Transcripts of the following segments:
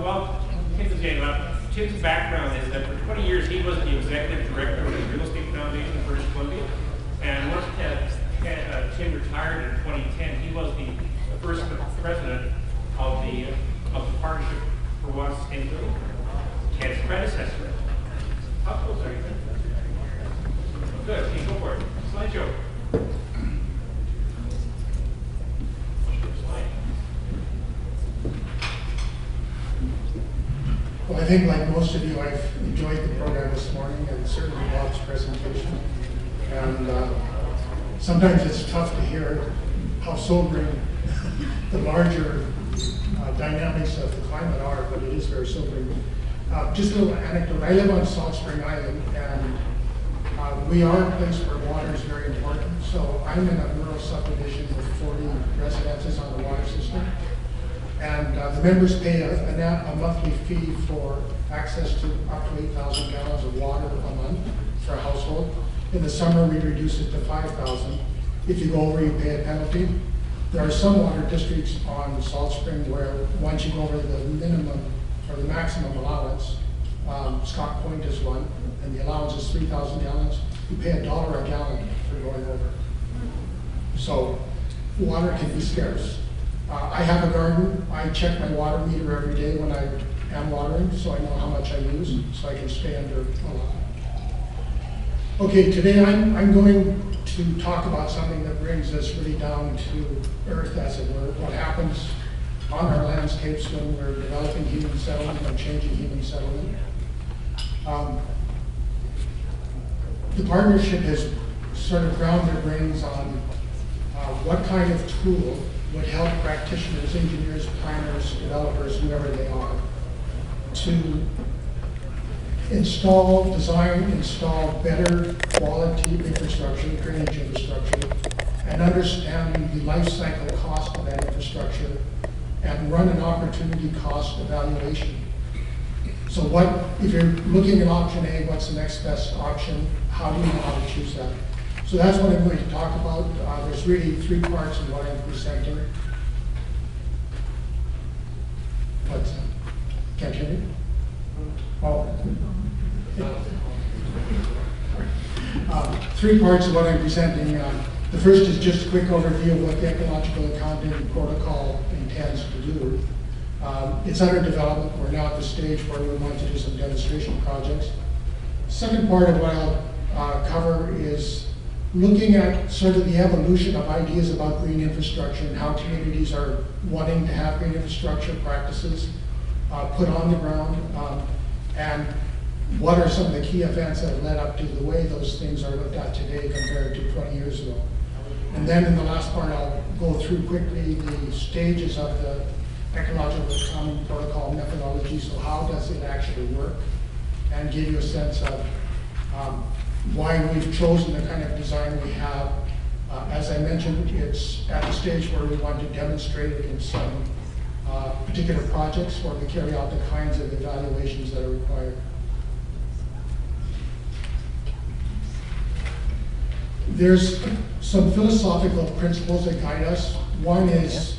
Well, Tim's background is that for 20 years he was the executive director of the Real Estate Foundation of British Columbia. And once Tim retired in 2010, he was the first president of the Partnership for Water Sustainability, Ted's predecessor. How close are you? Good, okay, go for it. Slideshow. Well, I think like most of you, I've enjoyed the program this morning and certainly Bob's presentation. And sometimes it's tough to hear how sobering the larger dynamics of the climate are, but it is very sobering. Just a little anecdote. I live on Salt Spring Island, and we are a place where water is very important. So I'm in a rural subdivision with 40 residences on the water system. And the members pay a monthly fee for access to up to 8,000 gallons of water a month for a household. In the summer, we reduce it to 5,000. If you go over, you pay a penalty. There are some water districts on Salt Spring where once you go over the minimum or the maximum allowance, Scott Point is one, and the allowance is 3,000 gallons. You pay $1 a gallon for going over. So water can be scarce. I have a garden. I check my water meter every day when I am watering, so I know how much I use, so I can stay under a lot. Okay, today I'm going to talk about something that brings us really down to earth, as it were, what happens on our landscapes when we're developing human settlement and changing human settlement. The partnership has sort of ground their brains on what kind of tool would help practitioners, engineers, planners, developers, whoever they are, to install better quality infrastructure, drainage infrastructure, and understanding the life cycle cost of that infrastructure, and run an opportunity cost evaluation. So if you're looking at option A, what's the next best option? How do you know how to choose that? So that's what I'm going to talk about. There's really 3 parts in what I'm presenting. What's that? Can't hear me? Oh. 3 parts of what I'm presenting. The first is just a quick overview of what the Ecological Accounting Protocol intends to do. It's under development. We're now at the stage where we want to do some demonstration projects. Second part of what I'll cover is looking at sort of the evolution of ideas about green infrastructure and how communities are wanting to have green infrastructure practices put on the ground, and what are some of the key events that have led up to the way those things are looked at today compared to 20 years ago. And then in the last part, I'll go through quickly the stages of the Ecological Accounting Protocol methodology. So how does it actually work? And give you a sense of why we've chosen the kind of design we have. As I mentioned, it's at the stage where we want to demonstrate it in some particular projects where we carry out the kinds of evaluations that are required. There's some philosophical principles that guide us. One is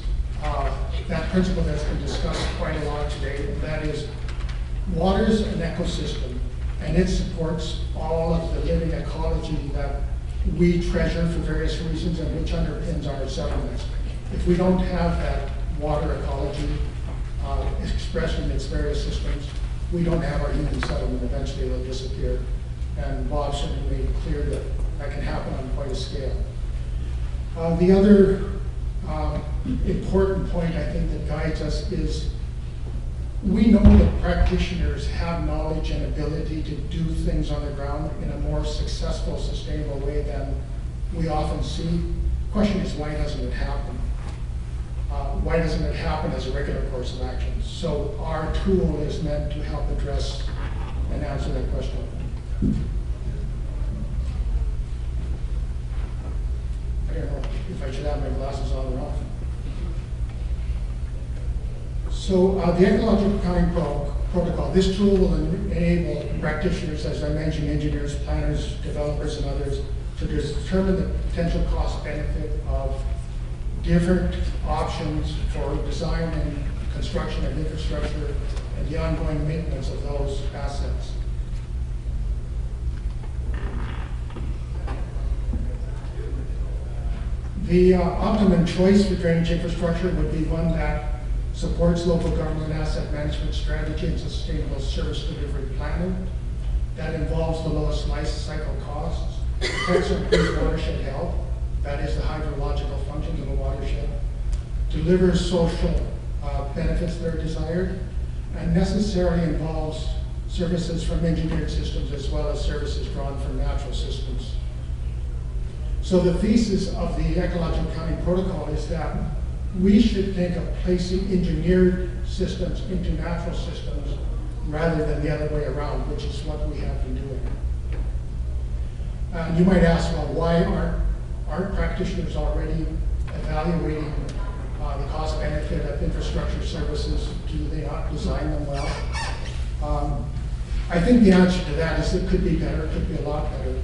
that principle that's been discussed quite a lot today, and that is water's an ecosystem, and it supports all of the living ecology that we treasure for various reasons and which underpins our settlements. If we don't have that water ecology expressed in its various systems, we don't have our human settlement. Eventually it'll disappear. And Bob certainly made it clear that that can happen on quite a scale. The other important point I think that guides us is we know that practitioners have knowledge and ability to do things on the ground in a more successful, sustainable way than we often see. The question is, why doesn't it happen? Why doesn't it happen as a regular course of action? So our tool is meant to help address and answer that question. I don't know if I should have my glasses on or off. So the Ecological Accounting Protocol, this tool will enable practitioners, as I mentioned, engineers, planners, developers, and others, to determine the potential cost benefit of different options for design and construction of infrastructure and the ongoing maintenance of those assets. The optimum choice for drainage infrastructure would be one that supports local government asset management strategy and sustainable service delivery planning, that involves the lowest life cycle costs, protects and improves watershed health, that is the hydrological functions of a watershed, delivers social benefits that are desired, and necessarily involves services from engineered systems as well as services drawn from natural systems. So the thesis of the Ecological Accounting Protocol is that we should think of placing engineered systems into natural systems rather than the other way around, which is what we have been doing. You might ask, well, why aren't practitioners already evaluating the cost benefit of infrastructure services? Do they not design them well? I think the answer to that is it could be better, it could be a lot better.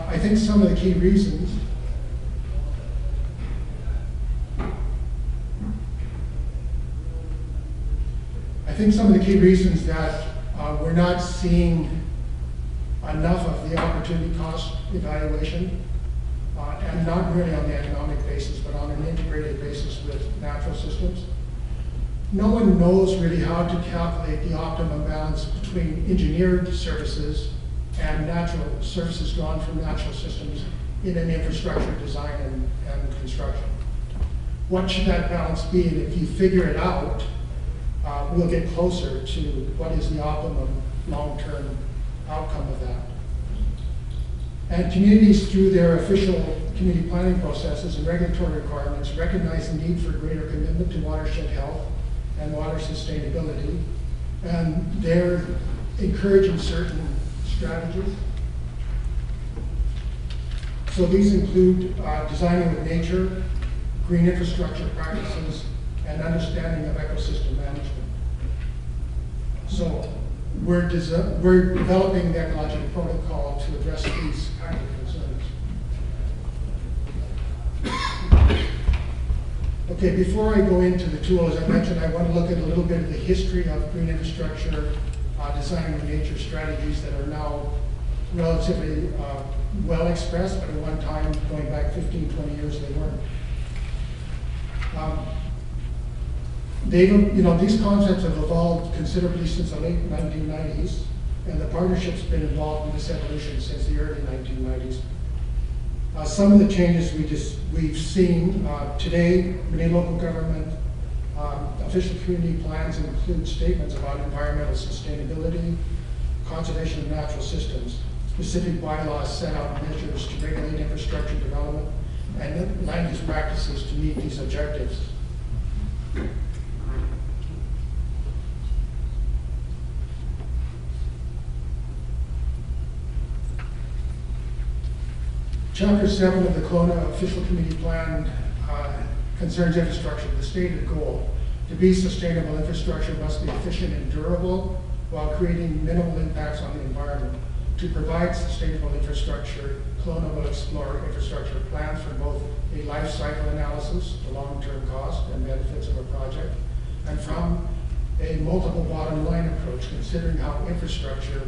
I think some of the key reasons that we're not seeing enough of the opportunity cost evaluation, and not really on the economic basis, but on an integrated basis with natural systems. No one knows really how to calculate the optimum balance between engineered services and natural services drawn from natural systems in an infrastructure design and construction. What should that balance be? And if you figure it out, we'll get closer to what is the optimum long-term outcome of that. And communities, through their official community planning processes and regulatory requirements, recognize the need for greater commitment to watershed health and water sustainability, and they're encouraging certain strategies. So these include designing with nature, green infrastructure practices, and understanding of ecosystem management. So we're developing the Ecological Protocol to address these kind of concerns. Okay, before I go into the tool, as I mentioned, I want to look at a little bit of the history of green infrastructure, designing with nature strategies that are now relatively well expressed, but at one time, going back 15, 20 years, they weren't. These concepts have evolved considerably since the late 1990s, and the partnership's been involved in this evolution since the early 1990s. Some of the changes we've seen today, many local government official community plans include statements about environmental sustainability, conservation of natural systems. Specific bylaws set out measures to regulate infrastructure development and land use practices to meet these objectives. Chapter 7 of the Kelowna Official Community Plan concerns infrastructure. The stated goal: to be sustainable infrastructure must be efficient and durable while creating minimal impacts on the environment. To provide sustainable infrastructure, Kelowna will explore infrastructure plans for both a life cycle analysis, the long-term cost and benefits of a project, and from a multiple bottom line approach, considering how infrastructure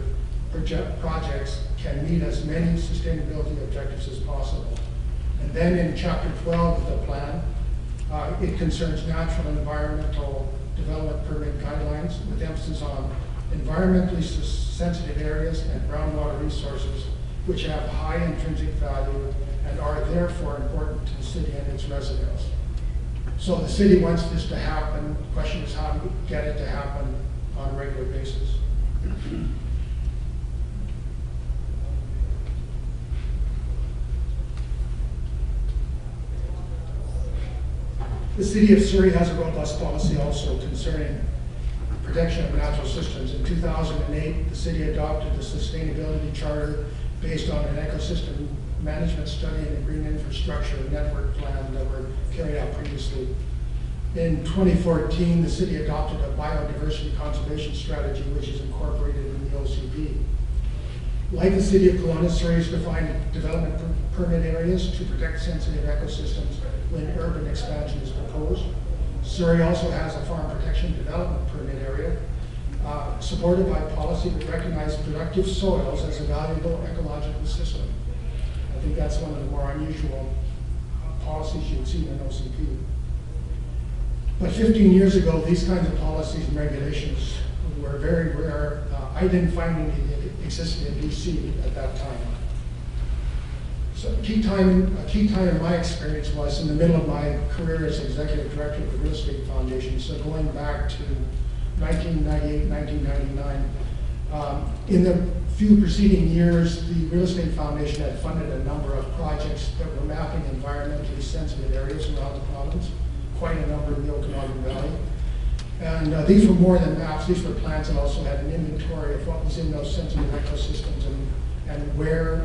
projects can meet as many sustainability objectives as possible. And then in Chapter 12 of the plan, it concerns natural and environmental development permit guidelines with emphasis on environmentally sensitive areas and groundwater resources which have high intrinsic value and are therefore important to the city and its residents. So the city wants this to happen. The question is how to get it to happen on a regular basis. The City of Surrey has a robust policy also concerning protection of natural systems. In 2008, the city adopted the Sustainability Charter based on an ecosystem management study and a green infrastructure network plan that were carried out previously. In 2014, the city adopted a biodiversity conservation strategy, which is incorporated in the OCP. Like the City of Kelowna, Surrey has defined development permit areas to protect sensitive ecosystems when urban expansion is proposed. Surrey also has a farm protection development permit area supported by policy that recognized productive soils as a valuable ecological system. I think that's one of the more unusual policies you'd see in an OCP. But 15 years ago, these kinds of policies and regulations were very rare. I didn't find any that existed in BC at that time. So a key time in my experience was in the middle of my career as executive director of the Real Estate Foundation, so going back to 1998, 1999. In the few preceding years, the Real Estate Foundation had funded a number of projects that were mapping environmentally sensitive areas around the province, quite a number in the Okanagan Valley. And these were more than maps, these were plans that also had an inventory of what was in those sensitive ecosystems and where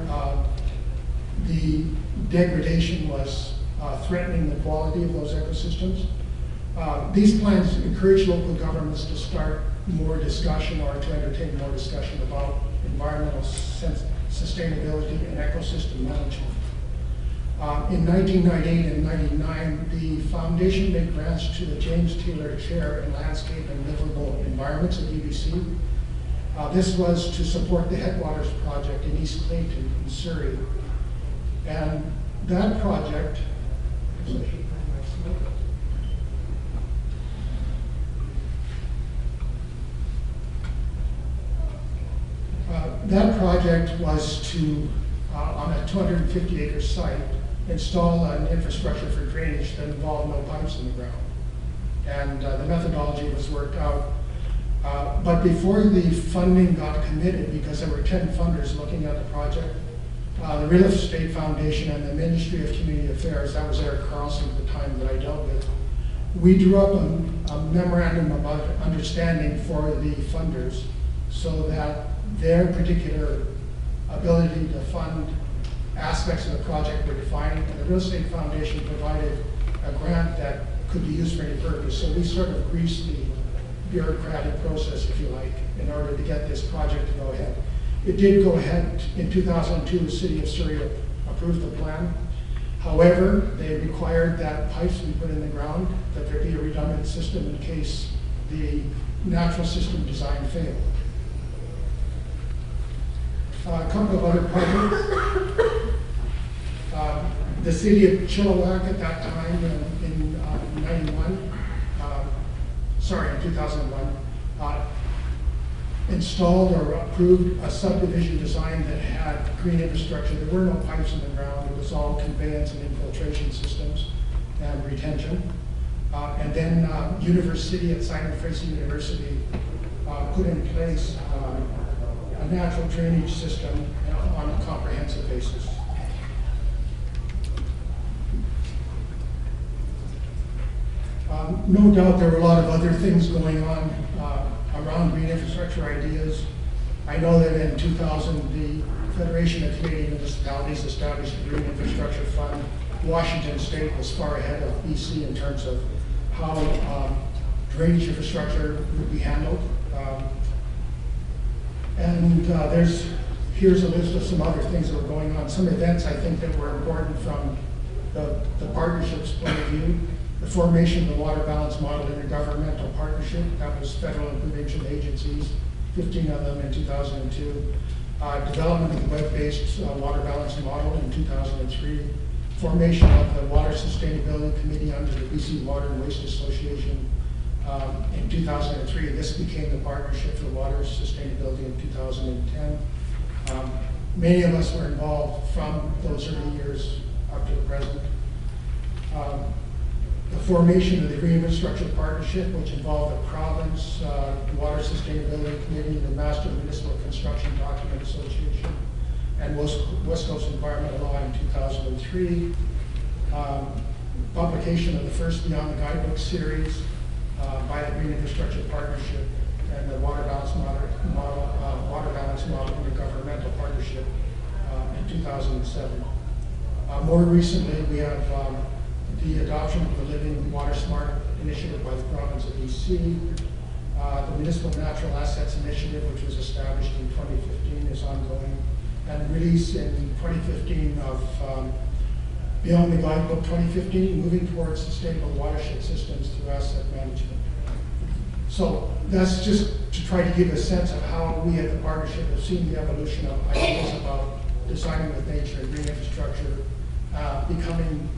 the degradation was threatening the quality of those ecosystems. These plans encourage local governments to start more discussion or to entertain more discussion about environmental sustainability and ecosystem management. In 1998 and 99, the foundation made grants to the James Taylor Chair in Landscape and Livable Environments at UBC. This was to support the Headwaters Project in East Clayton in Surrey. And that project, was to, on a 250-acre site, install an infrastructure for drainage that involved no pipes in the ground. And the methodology was worked out. But before the funding got committed, because there were 10 funders looking at the project, the Real Estate Foundation and the Ministry of Community Affairs, that was Eric Carlson at the time that I dealt with, we drew up a memorandum about understanding for the funders so that their particular ability to fund aspects of the project were defined, and the Real Estate Foundation provided a grant that could be used for any purpose. So we sort of greased the bureaucratic process, if you like, in order to get this project to go ahead. It did go ahead in 2002. The City of Surrey approved the plan. However, they required that pipes be put in the ground, that there be a redundant system in case the natural system design failed. A couple of other projects. The City of Chilliwack at that time in 2001, installed or approved a subdivision design that had green infrastructure. There were no pipes in the ground. It was all conveyance and infiltration systems and retention. And then University at Simon Fraser University put in place a natural drainage system on a comprehensive basis. No doubt there were a lot of other things going on around green infrastructure ideas. I know that in 2000, the Federation of Canadian Municipalities established a Green Infrastructure Fund. Washington State was far ahead of BC in terms of how drainage infrastructure would be handled. Here's a list of some other things that were going on. Some events I think that were important from the partnership's point of view. The formation of the Water Balance Model Intergovernmental Partnership, that was federal and provincial agencies, 15 of them in 2002. Development of the web-based Water Balance Model in 2003. Formation of the Water Sustainability Committee under the BC Water and Waste Association in 2003. This became the Partnership for Water Sustainability in 2010. Many of us were involved from those early years up to the present. The formation of the Green Infrastructure Partnership, which involved the province, the Water Sustainability Committee, the Master Municipal Construction Document Association, and West Coast Environmental Law in 2003. Publication of the first Beyond the Guidebook series by the Green Infrastructure Partnership and the Water Balance Model Intergovernmental Partnership in 2007. More recently, we have the adoption of the Living Water Smart initiative by the province of BC. The Municipal Natural Assets Initiative, which was established in 2015, is ongoing. And release in 2015 of Beyond the Guidebook 2015, moving towards sustainable watershed systems through asset management. So that's just to try to give a sense of how we at the partnership have seen the evolution of ideas about designing with nature and green infrastructure becoming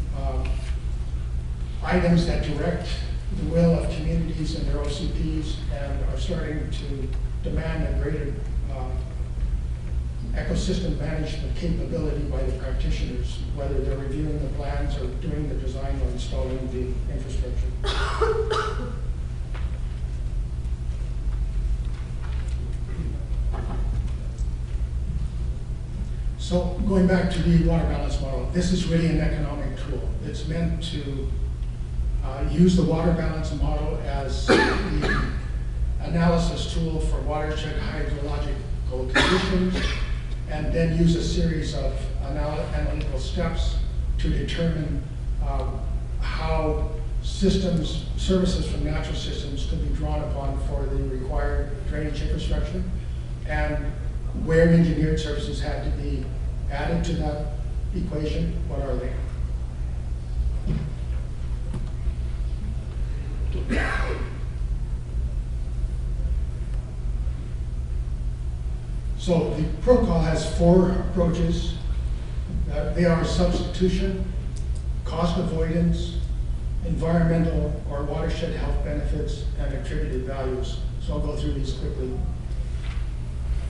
items that direct the will of communities and their OCPs and are starting to demand a greater ecosystem management capability by the practitioners, whether they're reviewing the plans or doing the design or installing the infrastructure. So going back to the water balance model, this is really an economic tool. It's meant to use the water balance model as the analysis tool for watershed hydrological conditions, and then use a series of analytical steps to determine how services from natural systems could be drawn upon for the required drainage infrastructure, and where engineered services had to be added to that equation. What are they? So the protocol has 4 approaches. They are substitution, cost avoidance, environmental or watershed health benefits, and attributed values. So I'll go through these quickly.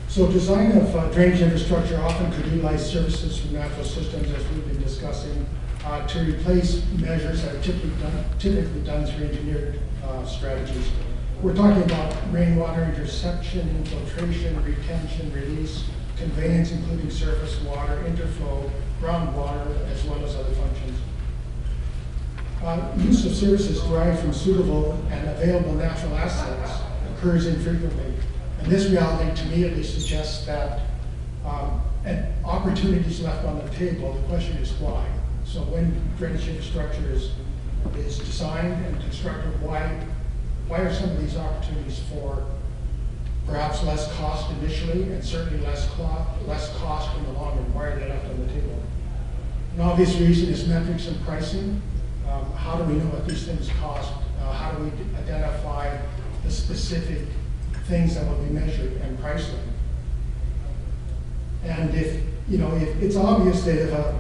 So design of drainage infrastructure often could utilize services from natural systems, as we've been discussing, to replace measures that are typically done through engineered strategies. We're talking about rainwater interception, infiltration, retention, release, conveyance, including surface water, interflow, groundwater, as well as other functions. Use of services derived from suitable and available natural assets occurs infrequently. And this reality, to me at least, suggests that an opportunity is left on the table. The question is why. So when drainage infrastructure is designed and constructed, why are some of these opportunities for perhaps less cost initially, and certainly less cost in the long run? Why are they left on the table? An obvious reason is metrics and pricing. How do we know what these things cost? How do we identify the specific things that will be measured and priced them? And if it's obvious that if a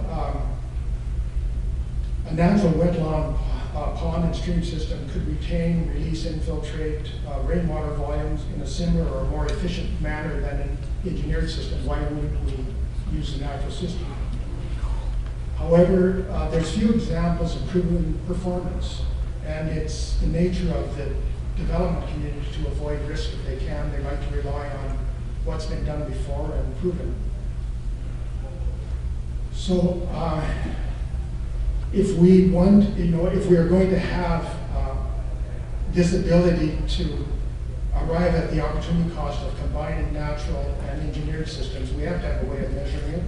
natural wetland pond and stream system could retain, release, infiltrate rainwater volumes in a similar or more efficient manner than an engineered system, why wouldn't we use the natural system? However, there's few examples of proven performance, and it's the nature of the development community to avoid risk if they can. They like to rely on what's been done before and proven. So if we are going to have this ability to arrive at the opportunity cost of combining natural and engineered systems, we have to have a way of measuring it.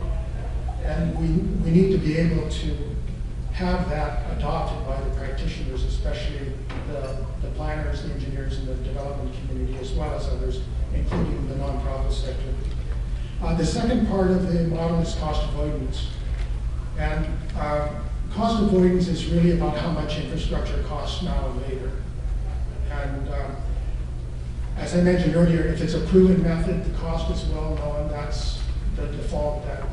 And we need to be able to have that adopted by the practitioners, especially the planners, the engineers, and the development community, as well as others, including the nonprofit sector. The second part of the model is cost avoidance. And cost avoidance is really about how much infrastructure costs now and later. And as I mentioned earlier, if it's a proven method, the cost is well known. That's the default that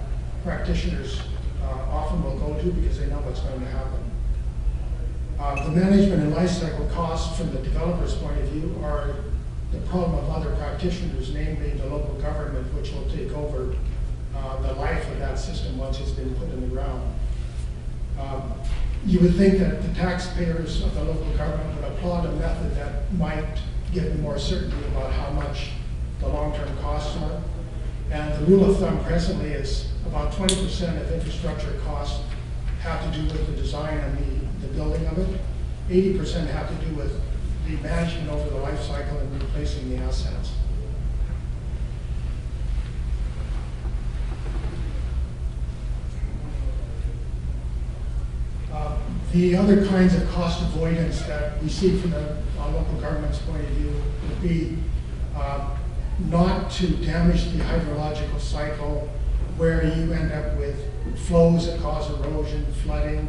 practitioners often will go to because they know what's going to happen. The management and life cycle costs from the developer's point of view are the problem of other practitioners, namely the local government, which will take over the life of that system once it's been put in the ground. You would think that the taxpayers of the local government would applaud a method that might give them more certainty about how much the long-term costs are. And the rule of thumb presently is about 20% of infrastructure costs have to do with the design and the building of it. 80% have to do with the management over the life cycle and replacing the assets. The other kinds of cost avoidance that we see from the local government's point of view would be not to damage the hydrological cycle, where you end up with flows that cause erosion, flooding,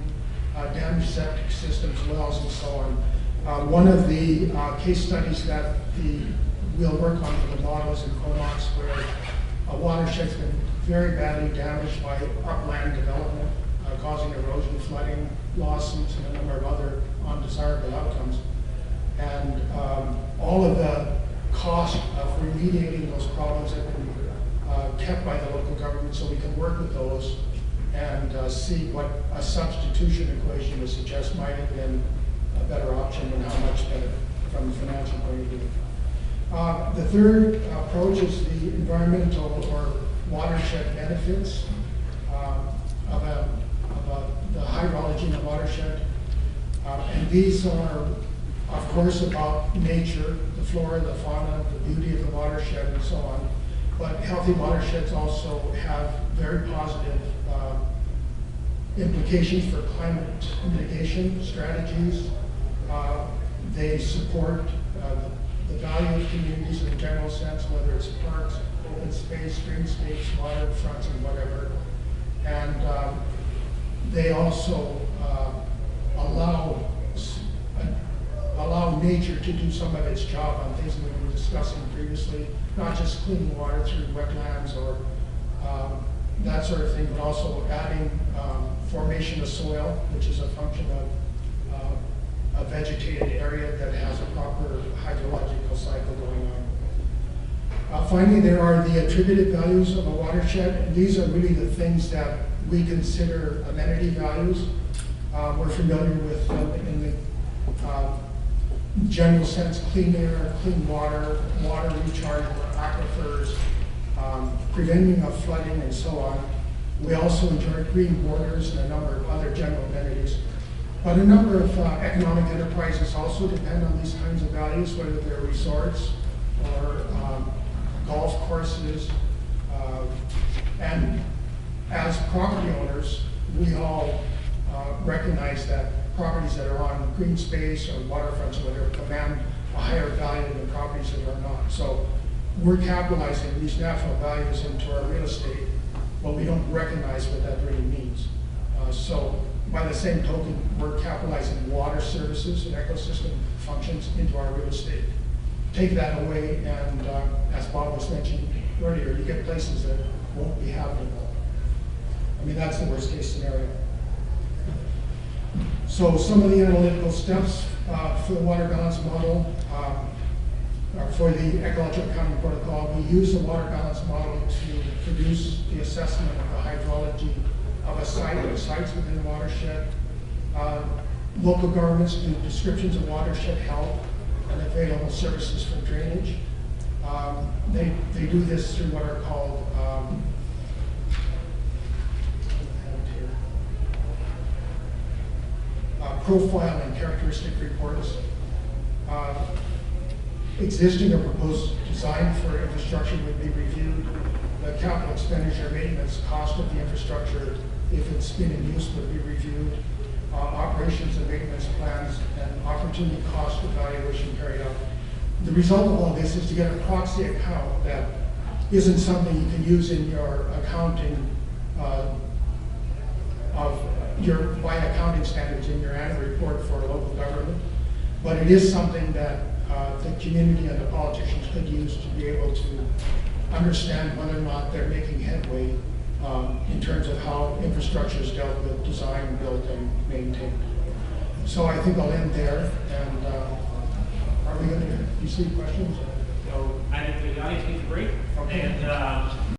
damaged septic systems, wells, and so on. One of the case studies that we'll work on for the models in Comox, where a watershed's been very badly damaged by upland development, causing erosion, flooding, lawsuits, and a number of other undesirable outcomes. And all of the cost of remediating those problems have been kept by the local government, so we can work with those and see what a substitution equation would suggest might have been a better option and how much better from a financial point of view. The third approach is the environmental or watershed benefits of the hydrology in the watershed. And these are, of course, about nature, the flora, the fauna, the beauty of the watershed, and so on. But healthy watersheds also have very positive implications for climate mitigation strategies. They support the value of communities in a general sense, whether it's parks, open space, greenscapes, waterfronts, and whatever. And they also allow nature to do some of its job on things that we were discussing previously, not just cleaning water through wetlands or that sort of thing, but also adding formation of soil, which is a function of a vegetated area that has a proper hydrological cycle going on. Finally, there are the attributed values of a watershed, and these are really the things that we consider amenity values. We're familiar with them in the general sense: clean air, clean water, water recharge for aquifers, preventing of flooding, and so on. We also enjoy green borders and a number of other general amenities. But a number of economic enterprises also depend on these kinds of values, whether they're resorts or golf courses. And as property owners, we all recognize that properties that are on green space or waterfronts or whatever command a higher value than properties that are not. So we're capitalizing these natural values into our real estate, but we don't recognize what that really means. So by the same token, we're capitalizing water services and ecosystem functions into our real estate. Take that away, and as Bob was mentioning earlier, you get places that won't be habitable. I mean, that's the worst case scenario. So some of the analytical steps for the water balance model, for the ecological accounting protocol, we use the water balance model to produce the assessment of the hydrology of a site or sites within the watershed. Local governments do descriptions of watershed health and available services for drainage. They do this through what are called profile and characteristic reports. Existing or proposed design for infrastructure would be reviewed. The capital expenditure, maintenance, cost of the infrastructure, if it's been in use, would be reviewed. Operations and maintenance plans and opportunity cost evaluation carried out. The result of all this is to get a proxy account that isn't something you can use in your accounting by accounting standards in your annual report for a local government, but it is something that the community and the politicians could use to be able to understand whether or not they're making headway in terms of how infrastructure is dealt with, designed, built, and maintained. So I think I'll end there, and are we going to receive questions? So I think the audience needs a break, and